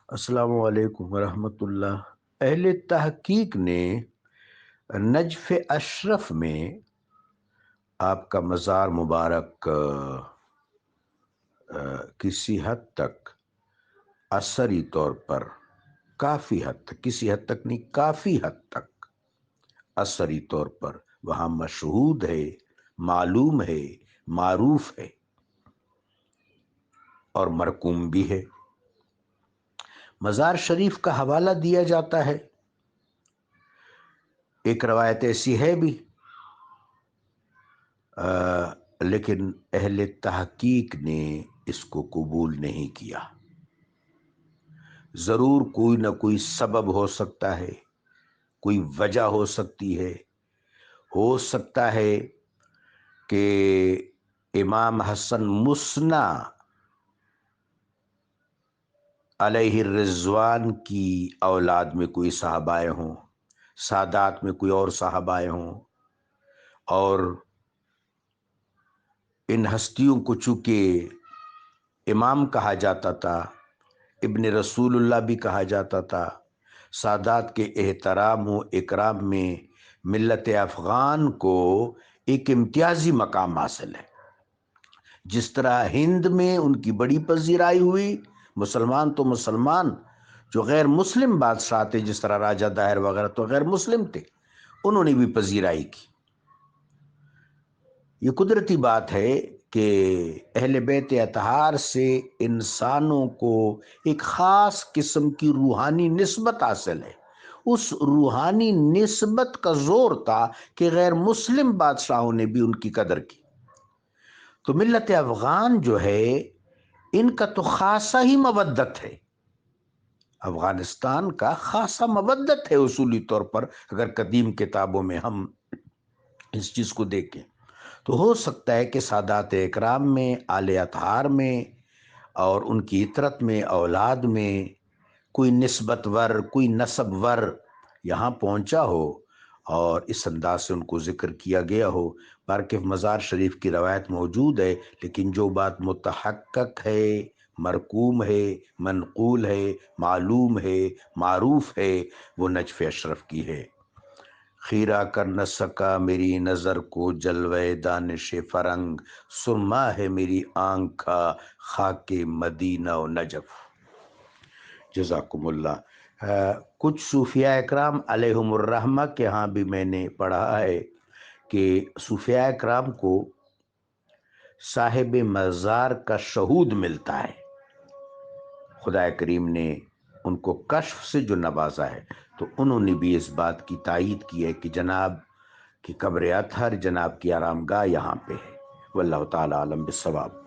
السلام علیکم ورحمۃ اللہ۔ اہل تحقیق نے نجف اشرف میں آپ کا مزار مبارک کسی حد تک اثری طور پر کافی حد تک، کسی حد تک نہیں، کافی حد تک اثری طور پر وہاں مشہود ہے، معلوم ہے، معروف ہے اور مرقوم بھی ہے۔ مزار شریف کا حوالہ دیا جاتا ہے، ایک روایت ایسی ہے بھی، لیکن اہل تحقیق نے اس کو قبول نہیں کیا۔ ضرور کوئی نہ کوئی سبب ہو سکتا ہے، کوئی وجہ ہو سکتی ہے، ہو سکتا ہے کہ امام حسن مثنیٰ علیہ الرضوان کی اولاد میں کوئی صحابہ ہوں، سادات میں کوئی اور صحابہ ہوں، اور ان ہستیوں کو چونکہ امام کہا جاتا تھا، ابن رسول اللہ بھی کہا جاتا تھا، سادات کے احترام و اکرام میں ملت افغان کو ایک امتیازی مقام حاصل ہے۔ جس طرح ہند میں ان کی بڑی پذیرائی ہوئی، مسلمان تو مسلمان، جو غیر مسلم بادشاہ تھے جس طرح راجہ داہر وغیرہ تو غیر مسلم تھے، انہوں نے بھی پذیرائی کی۔ یہ قدرتی بات ہے کہ اہل بیت اطہار سے انسانوں کو ایک خاص قسم کی روحانی نسبت حاصل ہے۔ اس روحانی نسبت کا زور تھا کہ غیر مسلم بادشاہوں نے بھی ان کی قدر کی۔ تو ملت افغان جو ہے، ان کا تو خاصا ہی مودت ہے، افغانستان کا خاصا مودت ہے اصولی طور پر، اگر قدیم کتابوں میں ہم اس چیز کو دیکھیں تو ہو سکتا ہے کہ سادات اکرام میں، آل اطہار میں اور ان کی اطرت میں، اولاد میں کوئی نسبت ور، کوئی نسب ور یہاں پہنچا ہو اور اس انداز سے ان کو ذکر کیا گیا ہو۔ بارکہ مزار شریف کی روایت موجود ہے، لیکن جو بات متحقق ہے، مرقوم ہے، منقول ہے، معلوم ہے، معروف ہے، وہ نجف اشرف کی ہے۔ خیرہ کر نہ سکا میری نظر کو جلوے دانش فرنگ، سرما ہے میری آنکھ کا خاک مدینہ و نجف۔ جزاکم اللہ۔ کچھ صوفیاء اکرام علیہم الرحمہ کے ہاں بھی میں نے پڑھا ہے کہ صوفیاء اکرام کو صاحب مزار کا شہود ملتا ہے، خدا کریم نے ان کو کشف سے جو نوازا ہے، تو انہوں نے بھی اس بات کی تائید کی ہے کہ جناب کی قبر اطہر، جناب کی آرام گاہ یہاں پہ ہے۔ واللہ تعالی عالم بالصواب۔